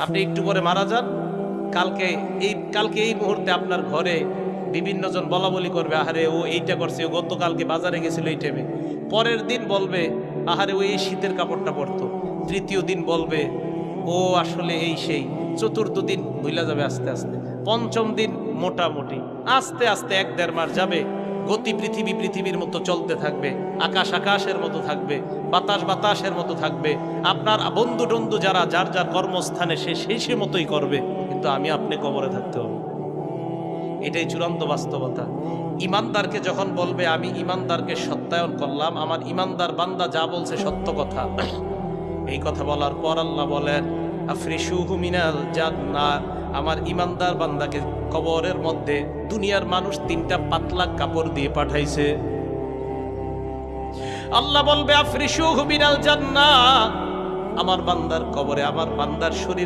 আপনি একটু পরে মারা যান, কালকে এই মুহূর্তে আপনার ঘরে বিভিন্ন জন বলা বলি করবে, আহারে ও এইটা করছে, ও গতকালকে বাজারে গেছিল এই টাইমে। পরের দিন বলবে আহারে ও এই শীতের কাপড়টা পরতো। তৃতীয় দিন বলবে ও আসলে এই সেই। চতুর্থ দিন ভুলা যাবে আস্তে আস্তে। পঞ্চম দিন মোটামুটি, আস্তে আস্তে 1-1.5 মাস যাবে। গতি পৃথিবীর মতো চলতে থাকবে, আকাশ আকাশের মতো থাকবে, বাতাস বাতাসের মতো থাকবে। আপনার বন্ধু টন্ধু যারা যার যার কর্মস্থানে সে মতোই করবে, কিন্তু আমি আপনি কবরে থাকতে হবে। এটাই চূড়ান্ত বাস্তবতা। ইমানদারকে যখন বলবে আমি ইমানদারকে সত্যায়ন করলাম, আমার ইমানদার বান্দা যা বলছে সত্য কথা, এই কথা বলার পর আল্লাহ বলেন আফরিশুহু মিনাল জান্নাহ, আমার ইমানদার বান্দাকে কবরের মধ্যে দুনিয়ার মানুষ 3টা পাতলা কাপড় দিয়ে পাঠাইছে। আল্লাহ বলবে আফরিশুহু মিনাল জান্নাহ, আমার বান্দার কবরে, আমার বান্দার শরীরে